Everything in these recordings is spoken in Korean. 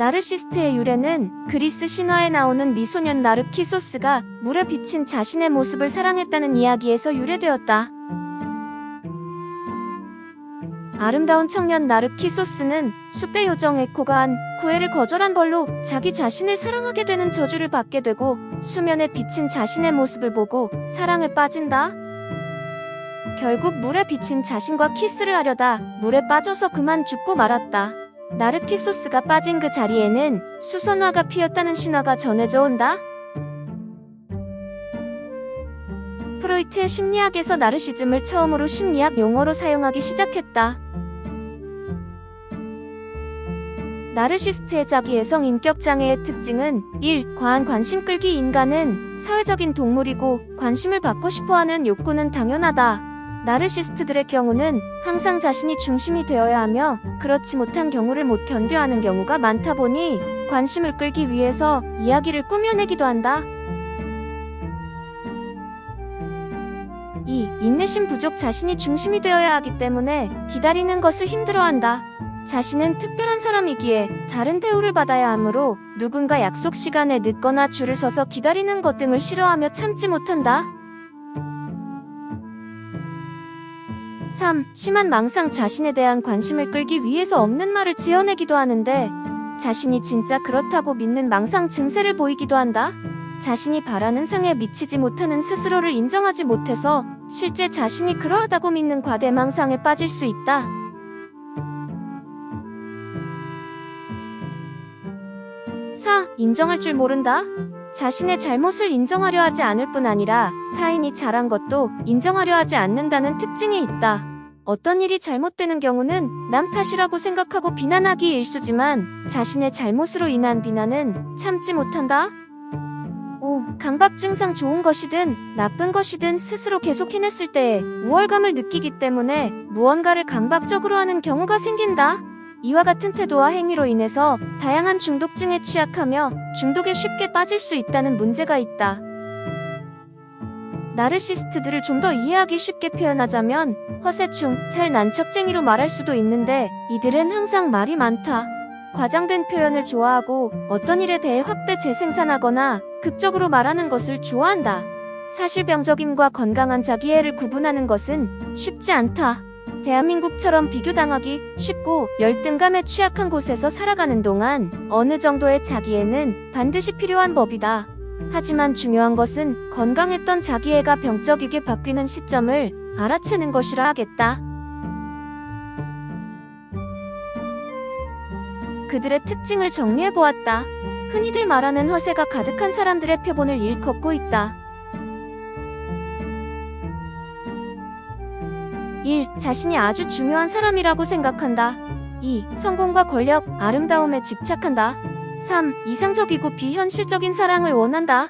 나르시스트의 유래는 그리스 신화에 나오는 미소년 나르키소스가 물에 비친 자신의 모습을 사랑했다는 이야기에서 유래되었다. 아름다운 청년 나르키소스는 숲의 요정 에코가 한 구애를 거절한 벌로 자기 자신을 사랑하게 되는 저주를 받게 되고 수면에 비친 자신의 모습을 보고 사랑에 빠진다. 결국 물에 비친 자신과 키스를 하려다 물에 빠져서 그만 죽고 말았다. 나르키소스가 빠진 그 자리에는 수선화가 피었다는 신화가 전해져 온다. 프로이트의 심리학에서 나르시즘을 처음으로 심리학 용어로 사용하기 시작했다. 나르시스트의 자기애성 인격장애의 특징은 1. 과한 관심 끌기. 인간은 사회적인 동물이고 관심을 받고 싶어하는 욕구는 당연하다. 나르시스트들의 경우는 항상 자신이 중심이 되어야 하며 그렇지 못한 경우를 못 견뎌하는 경우가 많다 보니 관심을 끌기 위해서 이야기를 꾸며내기도 한다. 2. 인내심 부족. 자신이 중심이 되어야 하기 때문에 기다리는 것을 힘들어한다. 자신은 특별한 사람이기에 다른 대우를 받아야 하므로 누군가 약속 시간에 늦거나 줄을 서서 기다리는 것 등을 싫어하며 참지 못한다. 3. 심한 망상. 자신에 대한 관심을 끌기 위해서 없는 말을 지어내기도 하는데 자신이 진짜 그렇다고 믿는 망상 증세를 보이기도 한다. 자신이 바라는 상에 미치지 못하는 스스로를 인정하지 못해서 실제 자신이 그러하다고 믿는 과대망상에 빠질 수 있다. 4. 인정할 줄 모른다. 자신의 잘못을 인정하려 하지 않을 뿐 아니라 타인이 잘한 것도 인정하려 하지 않는다는 특징이 있다. 어떤 일이 잘못되는 경우는 남 탓이라고 생각하고 비난하기 일쑤지만 자신의 잘못으로 인한 비난은 참지 못한다. 5. 강박 증상. 좋은 것이든 나쁜 것이든 스스로 계속 해냈을 때에 우월감을 느끼기 때문에 무언가를 강박적으로 하는 경우가 생긴다. 이와 같은 태도와 행위로 인해서 다양한 중독증에 취약하며 중독에 쉽게 빠질 수 있다는 문제가 있다. 나르시스트들을 좀 더 이해하기 쉽게 표현하자면 허세충, 잘난 척쟁이로 말할 수도 있는데 이들은 항상 말이 많다. 과장된 표현을 좋아하고 어떤 일에 대해 확대 재생산하거나 극적으로 말하는 것을 좋아한다. 사실병적임과 건강한 자기애를 구분하는 것은 쉽지 않다. 대한민국처럼 비교당하기 쉽고 열등감에 취약한 곳에서 살아가는 동안 어느 정도의 자기애는 반드시 필요한 법이다. 하지만 중요한 것은 건강했던 자기애가 병적이게 바뀌는 시점을 알아채는 것이라 하겠다. 그들의 특징을 정리해보았다. 흔히들 말하는 허세가 가득한 사람들의 표본을 일컫고 있다. 1. 자신이 아주 중요한 사람이라고 생각한다. 2. 성공과 권력, 아름다움에 집착한다. 3. 이상적이고 비현실적인 사랑을 원한다.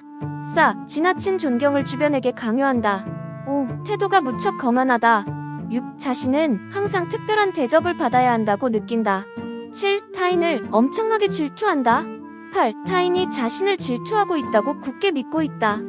4. 지나친 존경을 주변에게 강요한다. 5. 태도가 무척 거만하다. 6. 자신은 항상 특별한 대접을 받아야 한다고 느낀다. 7. 타인을 엄청나게 질투한다. 8. 타인이 자신을 질투하고 있다고 굳게 믿고 있다.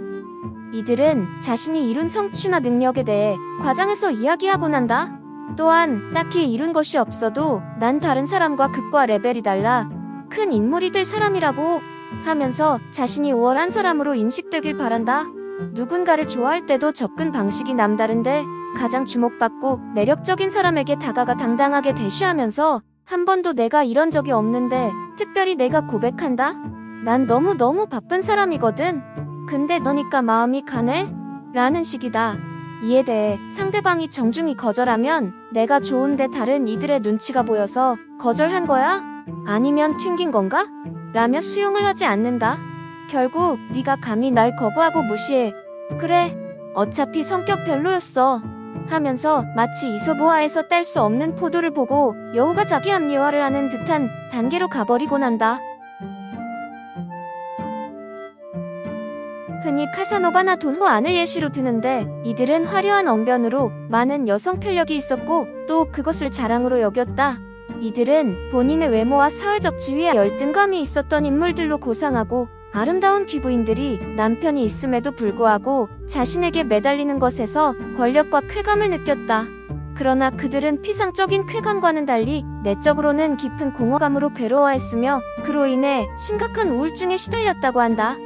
이들은 자신이 이룬 성취나 능력에 대해 과장해서 이야기하곤 한다. 또한 딱히 이룬 것이 없어도 난 다른 사람과 급과 레벨이 달라 큰 인물이 될 사람이라고 하면서 자신이 우월한 사람으로 인식되길 바란다. 누군가를 좋아할 때도 접근 방식이 남다른데 가장 주목받고 매력적인 사람에게 다가가 당당하게 대쉬하면서 한 번도 내가 이런 적이 없는데 특별히 내가 고백한다. 난 너무 바쁜 사람이거든. 근데 너니까 마음이 가네? 라는 식이다. 이에 대해 상대방이 정중히 거절하면 내가 좋은데 다른 이들의 눈치가 보여서 거절한 거야? 아니면 튕긴 건가? 라며 수용을 하지 않는다. 결국 네가 감히 날 거부하고 무시해. 그래, 어차피 성격 별로였어. 하면서 마치 이솝우화에서 뗄 수 없는 포도를 보고 여우가 자기 합리화를 하는 듯한 단계로 가버리곤 한다. 흔히 카사노바나 돈후 안을 예시로 드는데 이들은 화려한 언변으로 많은 여성 편력이 있었고 또 그것을 자랑으로 여겼다. 이들은 본인의 외모와 사회적 지위에 열등감이 있었던 인물들로 고상하고 아름다운 귀부인들이 남편이 있음에도 불구하고 자신에게 매달리는 것에서 권력과 쾌감을 느꼈다. 그러나 그들은 피상적인 쾌감과는 달리 내적으로는 깊은 공허감으로 괴로워했으며 그로 인해 심각한 우울증에 시달렸다고 한다.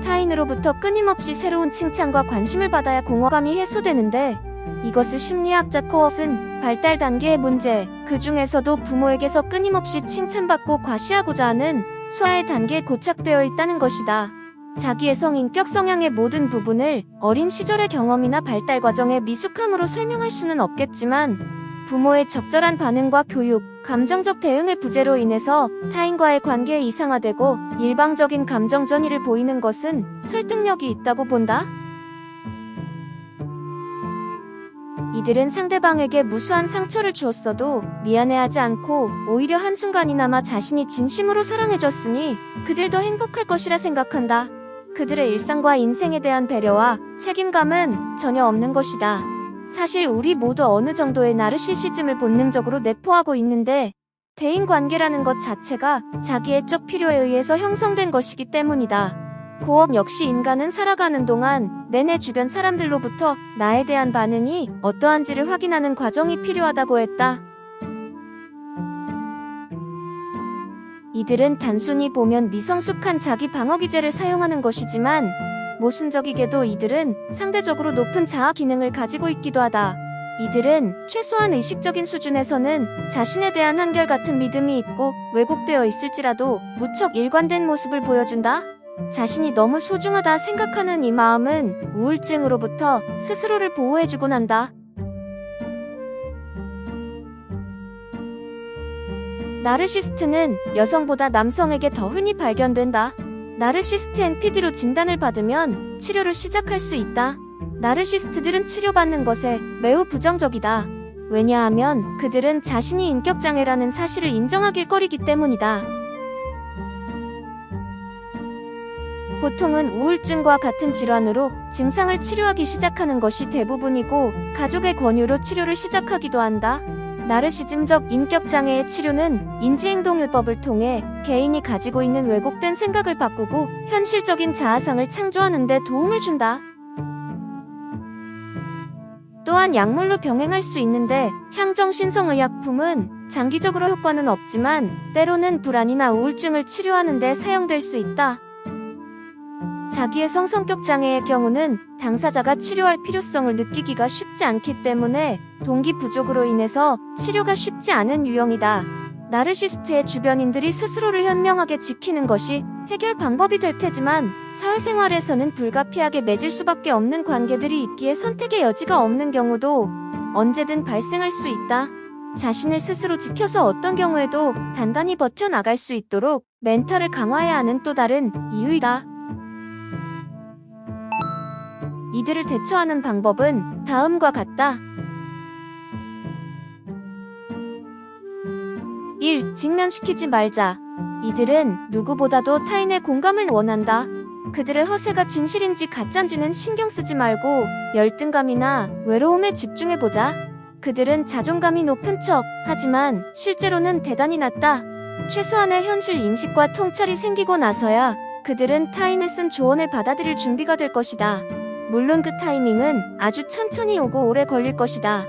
타인으로부터 끊임없이 새로운 칭찬과 관심을 받아야 공허감이 해소되는데 이것을 심리학자 코엇은 발달 단계의 문제, 그 중에서도 부모에게서 끊임없이 칭찬받고 과시하고자 하는 소아의 단계에 고착되어 있다는 것이다. 자기의 성인격 성향의 모든 부분을 어린 시절의 경험이나 발달 과정의 미숙함으로 설명할 수는 없겠지만 부모의 적절한 반응과 교육, 감정적 대응의 부재로 인해서 타인과의 관계에 이상화되고 일방적인 감정 전이를 보이는 것은 설득력이 있다고 본다. 이들은 상대방에게 무수한 상처를 주었어도 미안해하지 않고 오히려 한순간이나마 자신이 진심으로 사랑해줬으니 그들도 행복할 것이라 생각한다. 그들의 일상과 인생에 대한 배려와 책임감은 전혀 없는 것이다. 사실 우리 모두 어느 정도의 나르시시즘을 본능적으로 내포하고 있는데 대인관계라는 것 자체가 자기애적 필요에 의해서 형성된 것이기 때문이다. 고업 역시 인간은 살아가는 동안 내내 주변 사람들로부터 나에 대한 반응이 어떠한지를 확인하는 과정이 필요하다고 했다. 이들은 단순히 보면 미성숙한 자기 방어 기제를 사용하는 것이지만 모순적이게도 이들은 상대적으로 높은 자아 기능을 가지고 있기도 하다. 이들은 최소한 의식적인 수준에서는 자신에 대한 한결같은 믿음이 있고 왜곡되어 있을지라도 무척 일관된 모습을 보여준다. 자신이 너무 소중하다 생각하는 이 마음은 우울증으로부터 스스로를 보호해주곤 한다. 나르시스트는 여성보다 남성에게 더 흔히 발견된다. 나르시스트 NPD로 진단을 받으면 치료를 시작할 수 있다. 나르시스트들은 치료받는 것에 매우 부정적이다. 왜냐하면 그들은 자신이 인격장애라는 사실을 인정하길 꺼리기 때문이다. 보통은 우울증과 같은 질환으로 증상을 치료하기 시작하는 것이 대부분이고 가족의 권유로 치료를 시작하기도 한다. 나르시즘적 인격장애의 치료는 인지행동요법을 통해 개인이 가지고 있는 왜곡된 생각을 바꾸고 현실적인 자아상을 창조하는 데 도움을 준다. 또한 약물로 병행할 수 있는데 향정신성의약품은 장기적으로 효과는 없지만 때로는 불안이나 우울증을 치료하는 데 사용될 수 있다. 자기의 성성격 장애의 경우는 당사자가 치료할 필요성을 느끼기가 쉽지 않기 때문에 동기 부족으로 인해서 치료가 쉽지 않은 유형이다. 나르시스트의 주변인들이 스스로를 현명하게 지키는 것이 해결 방법이 될 테지만 사회생활에서는 불가피하게 맺을 수밖에 없는 관계들이 있기에 선택의 여지가 없는 경우도 언제든 발생할 수 있다. 자신을 스스로 지켜서 어떤 경우에도 단단히 버텨나갈 수 있도록 멘탈을 강화해야 하는 또 다른 이유이다. 이들을 대처하는 방법은 다음과 같다. 1. 직면시키지 말자. 이들은 누구보다도 타인의 공감을 원한다. 그들의 허세가 진실인지 가짜인지는 신경 쓰지 말고 열등감이나 외로움에 집중해보자. 그들은 자존감이 높은 척 하지만 실제로는 대단히 낮다. 최소한의 현실 인식과 통찰이 생기고 나서야 그들은 타인의 쓴 조언을 받아들일 준비가 될 것이다. 물론 그 타이밍은 아주 천천히 오고 오래 걸릴 것이다.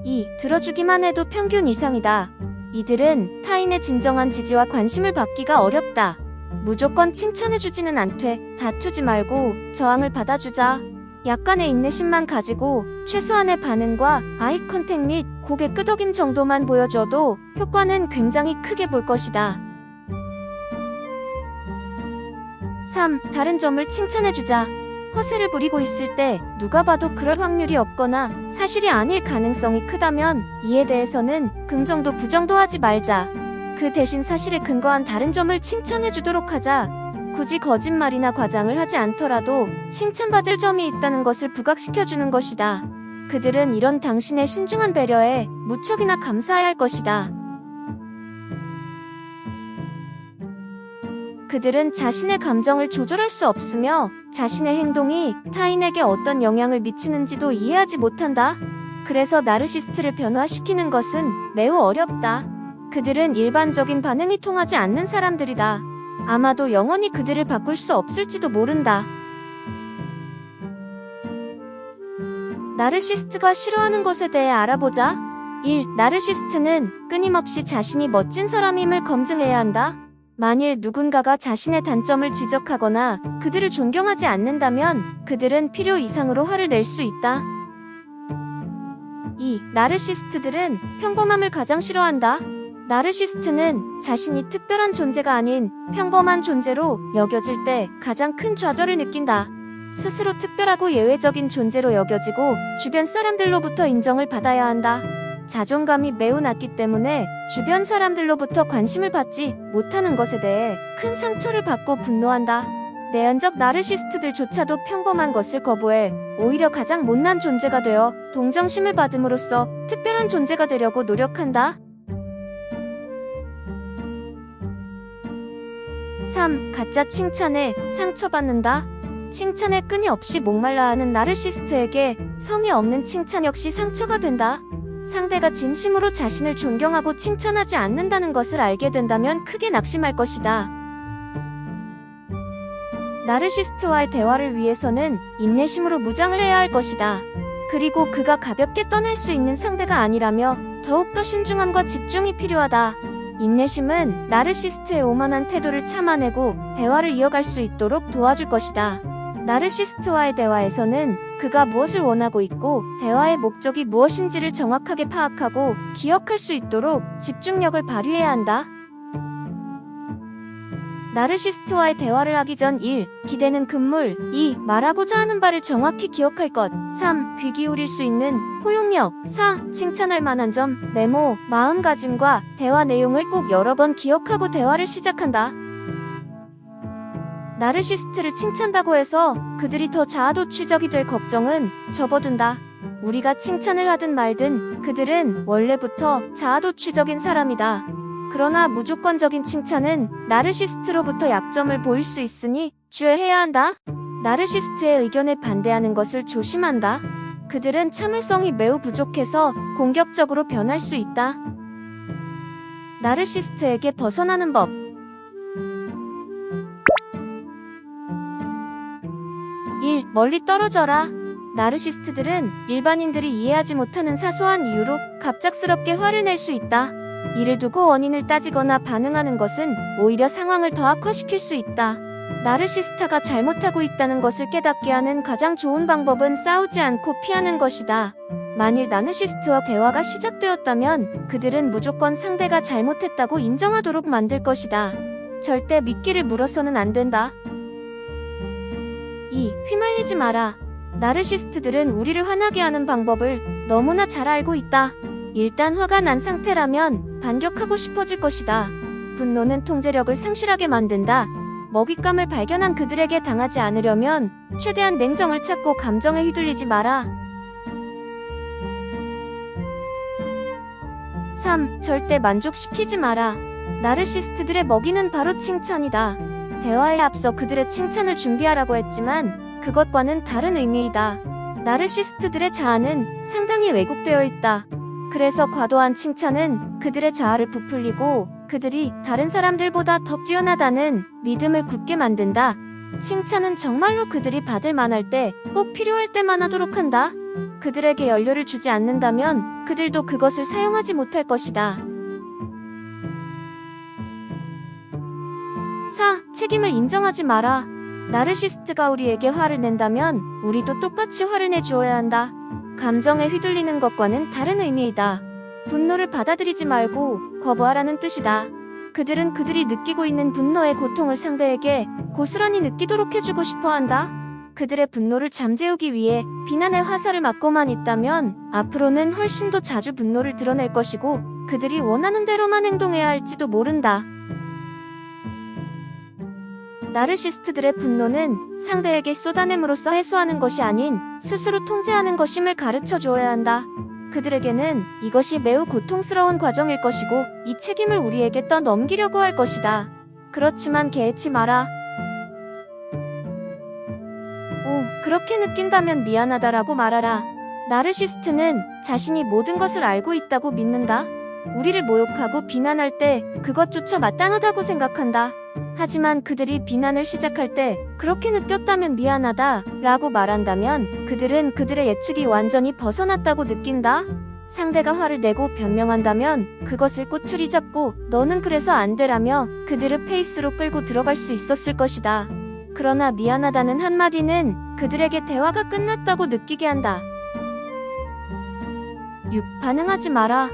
2. 들어주기만 해도 평균 이상이다. 이들은 타인의 진정한 지지와 관심을 받기가 어렵다. 무조건 칭찬해주지는 않되 다투지 말고 저항을 받아주자. 약간의 인내심만 가지고 최소한의 반응과 아이 컨택 및 고개 끄덕임 정도만 보여줘도 효과는 굉장히 크게 볼 것이다. 3. 다른 점을 칭찬해주자. 허세를 부리고 있을 때 누가 봐도 그럴 확률이 없거나 사실이 아닐 가능성이 크다면 이에 대해서는 긍정도 부정도 하지 말자. 그 대신 사실에 근거한 다른 점을 칭찬해주도록 하자. 굳이 거짓말이나 과장을 하지 않더라도 칭찬받을 점이 있다는 것을 부각시켜주는 것이다. 그들은 이런 당신의 신중한 배려에 무척이나 감사해야 할 것이다. 그들은 자신의 감정을 조절할 수 없으며 자신의 행동이 타인에게 어떤 영향을 미치는지도 이해하지 못한다. 그래서 나르시스트를 변화시키는 것은 매우 어렵다. 그들은 일반적인 반응이 통하지 않는 사람들이다. 아마도 영원히 그들을 바꿀 수 없을지도 모른다. 나르시스트가 싫어하는 것에 대해 알아보자. 1. 나르시스트는 끊임없이 자신이 멋진 사람임을 검증해야 한다. 만일 누군가가 자신의 단점을 지적하거나 그들을 존경하지 않는다면 그들은 필요 이상으로 화를 낼 수 있다. 2. 나르시스트들은 평범함을 가장 싫어한다. 나르시스트는 자신이 특별한 존재가 아닌 평범한 존재로 여겨질 때 가장 큰 좌절을 느낀다. 스스로 특별하고 예외적인 존재로 여겨지고 주변 사람들로부터 인정을 받아야 한다. 자존감이 매우 낮기 때문에 주변 사람들로부터 관심을 받지 못하는 것에 대해 큰 상처를 받고 분노한다. 내연적 나르시스트들조차도 평범한 것을 거부해 오히려 가장 못난 존재가 되어 동정심을 받음으로써 특별한 존재가 되려고 노력한다. 3. 가짜 칭찬에 상처받는다. 칭찬에 끊임없이 목말라하는 나르시스트에게 성의 없는 칭찬 역시 상처가 된다. 상대가 진심으로 자신을 존경하고 칭찬하지 않는다는 것을 알게 된다면 크게 낙심할 것이다. 나르시스트와의 대화를 위해서는 인내심으로 무장을 해야 할 것이다. 그리고 그가 가볍게 떠날 수 있는 상대가 아니라며 더욱더 신중함과 집중이 필요하다. 인내심은 나르시스트의 오만한 태도를 참아내고 대화를 이어갈 수 있도록 도와줄 것이다. 나르시스트와의 대화에서는 그가 무엇을 원하고 있고 대화의 목적이 무엇인지를 정확하게 파악하고 기억할 수 있도록 집중력을 발휘해야 한다. 나르시스트와의 대화를 하기 전 1. 기대는 금물. 2. 말하고자 하는 바를 정확히 기억할 것. 3. 귀 기울일 수 있는 포용력. 4. 칭찬할 만한 점. 메모, 마음가짐과 대화 내용을 꼭 여러 번 기억하고 대화를 시작한다. 나르시스트를 칭찬다고 해서 그들이 더 자아도취적이 될 걱정은 접어둔다. 우리가 칭찬을 하든 말든 그들은 원래부터 자아도취적인 사람이다. 그러나 무조건적인 칭찬은 나르시스트로부터 약점을 보일 수 있으니 주의해야 한다. 나르시스트의 의견에 반대하는 것을 조심한다. 그들은 참을성이 매우 부족해서 공격적으로 변할 수 있다. 나르시스트에게 벗어나는 법. 1. 멀리 떨어져라. 나르시스트들은 일반인들이 이해하지 못하는 사소한 이유로 갑작스럽게 화를 낼 수 있다. 이를 두고 원인을 따지거나 반응하는 것은 오히려 상황을 더 악화시킬 수 있다. 나르시스트가 잘못하고 있다는 것을 깨닫게 하는 가장 좋은 방법은 싸우지 않고 피하는 것이다. 만일 나르시스트와 대화가 시작되었다면 그들은 무조건 상대가 잘못했다고 인정하도록 만들 것이다. 절대 미끼를 물어서는 안 된다. 2. 휘말리지 마라. 나르시스트들은 우리를 화나게 하는 방법을 너무나 잘 알고 있다. 일단 화가 난 상태라면 반격하고 싶어질 것이다. 분노는 통제력을 상실하게 만든다. 먹잇감을 발견한 그들에게 당하지 않으려면 최대한 냉정을 찾고 감정에 휘둘리지 마라. 3. 절대 만족시키지 마라. 나르시스트들의 먹이는 바로 칭찬이다. 대화에 앞서 그들의 칭찬을 준비하라고 했지만 그것과는 다른 의미이다. 나르시스트들의 자아는 상당히 왜곡되어 있다. 그래서 과도한 칭찬은 그들의 자아를 부풀리고 그들이 다른 사람들보다 더 뛰어나다는 믿음을 굳게 만든다. 칭찬은 정말로 그들이 받을 만할 때, 꼭 필요할 때만 하도록 한다. 그들에게 연료를 주지 않는다면 그들도 그것을 사용하지 못할 것이다. 4. 책임을 인정하지 마라. 나르시스트가 우리에게 화를 낸다면 우리도 똑같이 화를 내주어야 한다. 감정에 휘둘리는 것과는 다른 의미이다. 분노를 받아들이지 말고 거부하라는 뜻이다. 그들은 그들이 느끼고 있는 분노의 고통을 상대에게 고스란히 느끼도록 해주고 싶어 한다. 그들의 분노를 잠재우기 위해 비난의 화살을 맞고만 있다면 앞으로는 훨씬 더 자주 분노를 드러낼 것이고 그들이 원하는 대로만 행동해야 할지도 모른다. 나르시스트들의 분노는 상대에게 쏟아냄으로써 해소하는 것이 아닌 스스로 통제하는 것임을 가르쳐 주어야 한다. 그들에게는 이것이 매우 고통스러운 과정일 것이고 이 책임을 우리에게 떠넘기려고 할 것이다. 그렇지만 개의치 마라. 5. 그렇게 느낀다면 미안하다라고 말하라. 나르시스트는 자신이 모든 것을 알고 있다고 믿는다. 우리를 모욕하고 비난할 때 그것조차 마땅하다고 생각한다. 하지만 그들이 비난을 시작할 때 그렇게 느꼈다면 미안하다 라고 말한다면 그들은 그들의 예측이 완전히 벗어났다고 느낀다. 상대가 화를 내고 변명한다면 그것을 꼬투리 잡고 너는 그래서 안 되라며 그들을 페이스로 끌고 들어갈 수 있었을 것이다. 그러나 미안하다는 한마디는 그들에게 대화가 끝났다고 느끼게 한다. 6. 반응하지 마라.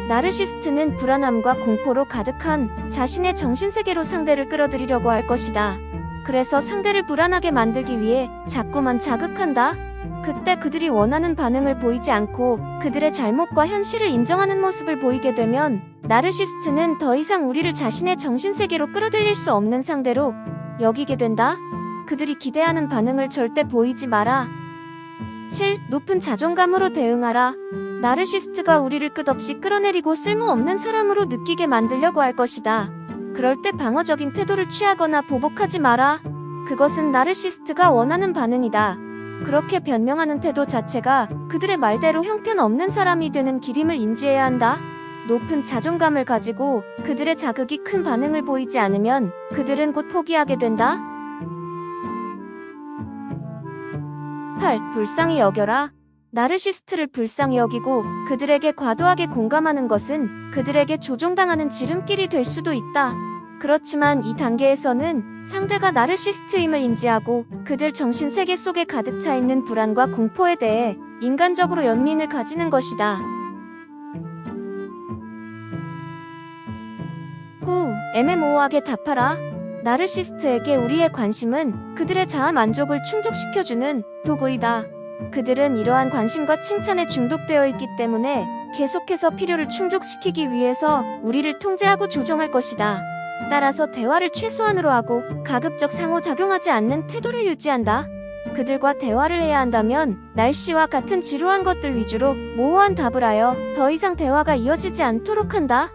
나르시스트는 불안함과 공포로 가득한 자신의 정신세계로 상대를 끌어들이려고 할 것이다. 그래서 상대를 불안하게 만들기 위해 자꾸만 자극한다. 그때 그들이 원하는 반응을 보이지 않고 그들의 잘못과 현실을 인정하는 모습을 보이게 되면 나르시스트는 더 이상 우리를 자신의 정신세계로 끌어들일 수 없는 상대로 여기게 된다. 그들이 기대하는 반응을 절대 보이지 마라. 7. 높은 자존감으로 대응하라. 나르시스트가 우리를 끝없이 끌어내리고 쓸모없는 사람으로 느끼게 만들려고 할 것이다. 그럴 때 방어적인 태도를 취하거나 보복하지 마라. 그것은 나르시스트가 원하는 반응이다. 그렇게 변명하는 태도 자체가 그들의 말대로 형편없는 사람이 되는 길임을 인지해야 한다. 높은 자존감을 가지고 그들의 자극이 큰 반응을 보이지 않으면 그들은 곧 포기하게 된다. 8. 불쌍히 여겨라. 나르시스트를 불쌍히 여기고 그들에게 과도하게 공감하는 것은 그들에게 조종당하는 지름길이 될 수도 있다. 그렇지만 이 단계에서는 상대가 나르시스트임을 인지하고 그들 정신세계 속에 가득 차 있는 불안과 공포에 대해 인간적으로 연민을 가지는 것이다. 9. 애매모호하게 답하라. 나르시스트에게 우리의 관심은 그들의 자아 만족을 충족시켜주는 도구이다. 그들은 이러한 관심과 칭찬에 중독되어 있기 때문에 계속해서 필요를 충족시키기 위해서 우리를 통제하고 조종할 것이다. 따라서 대화를 최소한으로 하고 가급적 상호작용하지 않는 태도를 유지한다. 그들과 대화를 해야 한다면 날씨와 같은 지루한 것들 위주로 모호한 답을 하여 더 이상 대화가 이어지지 않도록 한다.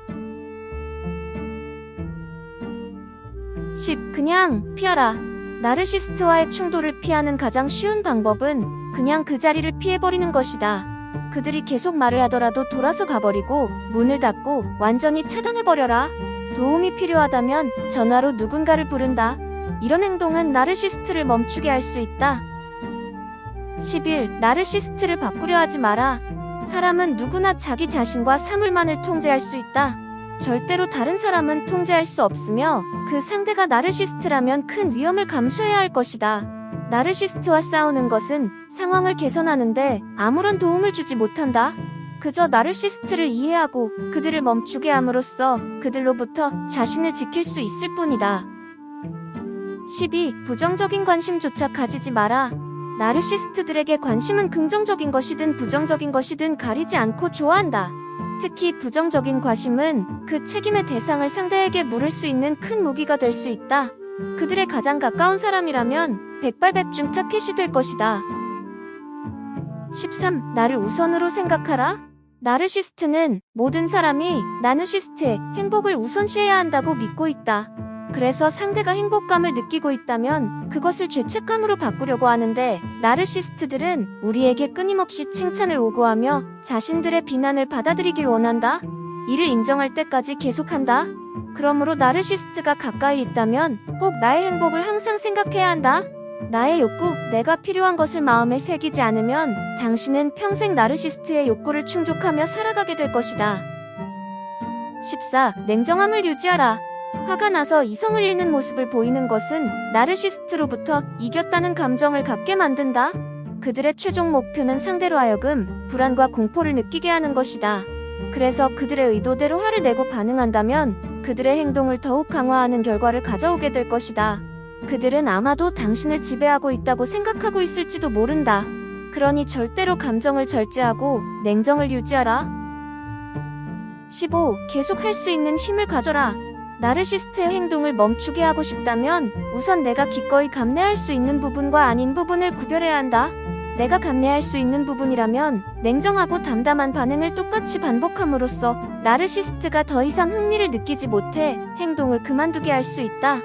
10. 그냥 피하라. 나르시스트와의 충돌을 피하는 가장 쉬운 방법은 그냥 그 자리를 피해버리는 것이다. 그들이 계속 말을 하더라도 돌아서 가버리고 문을 닫고 완전히 차단해버려라. 도움이 필요하다면 전화로 누군가를 부른다. 이런 행동은 나르시스트를 멈추게 할 수 있다. 11. 나르시스트를 바꾸려 하지 마라. 사람은 누구나 자기 자신과 사물만을 통제할 수 있다. 절대로 다른 사람은 통제할 수 없으며 그 상대가 나르시스트라면 큰 위험을 감수해야 할 것이다. 나르시스트와 싸우는 것은 상황을 개선하는데 아무런 도움을 주지 못한다. 그저 나르시스트를 이해하고 그들을 멈추게 함으로써 그들로부터 자신을 지킬 수 있을 뿐이다. 12. 부정적인 관심조차 가지지 마라. 나르시스트들에게 관심은 긍정적인 것이든 부정적인 것이든 가리지 않고 좋아한다. 특히 부정적인 관심은 그 책임의 대상을 상대에게 물을 수 있는 큰 무기가 될 수 있다. 그들의 가장 가까운 사람이라면 백발백중 타켓이 될 것이다. 13. 나를 우선으로 생각하라. 나르시스트는 모든 사람이 나르시스트의 행복을 우선시해야 한다고 믿고 있다. 그래서 상대가 행복감을 느끼고 있다면 그것을 죄책감으로 바꾸려고 하는데 나르시스트들은 우리에게 끊임없이 칭찬을 요구하며 자신들의 비난을 받아들이길 원한다. 이를 인정할 때까지 계속한다. 그러므로 나르시스트가 가까이 있다면 꼭 나의 행복을 항상 생각해야 한다. 나의 욕구, 내가 필요한 것을 마음에 새기지 않으면 당신은 평생 나르시스트의 욕구를 충족하며 살아가게 될 것이다. 14. 냉정함을 유지하라. 화가 나서 이성을 잃는 모습을 보이는 것은 나르시스트로부터 이겼다는 감정을 갖게 만든다. 그들의 최종 목표는 상대로 하여금 불안과 공포를 느끼게 하는 것이다. 그래서 그들의 의도대로 화를 내고 반응한다면 그들의 행동을 더욱 강화하는 결과를 가져오게 될 것이다. 그들은 아마도 당신을 지배하고 있다고 생각하고 있을지도 모른다. 그러니 절대로 감정을 절제하고 냉정을 유지하라. 15. 계속 할 수 있는 힘을 가져라. 나르시스트의 행동을 멈추게 하고 싶다면 우선 내가 기꺼이 감내할 수 있는 부분과 아닌 부분을 구별해야 한다. 내가 감내할 수 있는 부분이라면 냉정하고 담담한 반응을 똑같이 반복함으로써 나르시스트가 더 이상 흥미를 느끼지 못해 행동을 그만두게 할 수 있다.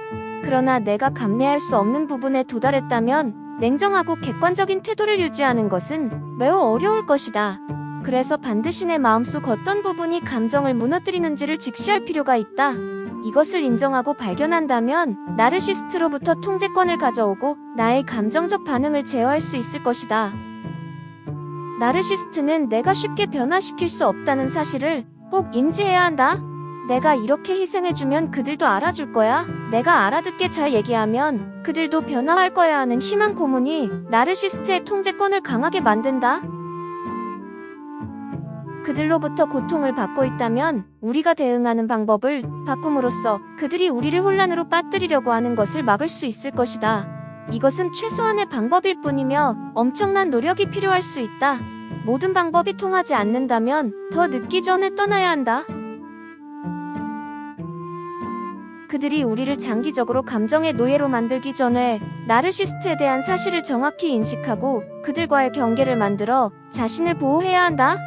그러나 내가 감내할 수 없는 부분에 도달했다면 냉정하고 객관적인 태도를 유지하는 것은 매우 어려울 것이다. 그래서 반드시 내 마음속 어떤 부분이 감정을 무너뜨리는지를 직시할 필요가 있다. 이것을 인정하고 발견한다면 나르시스트로부터 통제권을 가져오고 나의 감정적 반응을 제어할 수 있을 것이다. 나르시스트는 내가 쉽게 변화시킬 수 없다는 사실을 꼭 인지해야 한다. 내가 이렇게 희생해주면 그들도 알아줄 거야. 내가 알아듣게 잘 얘기하면 그들도 변화할 거야 하는 희망 고문이 나르시스트의 통제권을 강하게 만든다. 그들로부터 고통을 받고 있다면 우리가 대응하는 방법을 바꿈으로써 그들이 우리를 혼란으로 빠뜨리려고 하는 것을 막을 수 있을 것이다. 이것은 최소한의 방법일 뿐이며 엄청난 노력이 필요할 수 있다. 모든 방법이 통하지 않는다면 더 늦기 전에 떠나야 한다. 그들이 우리를 장기적으로 감정의 노예로 만들기 전에 나르시스트에 대한 사실을 정확히 인식하고 그들과의 경계를 만들어 자신을 보호해야 한다.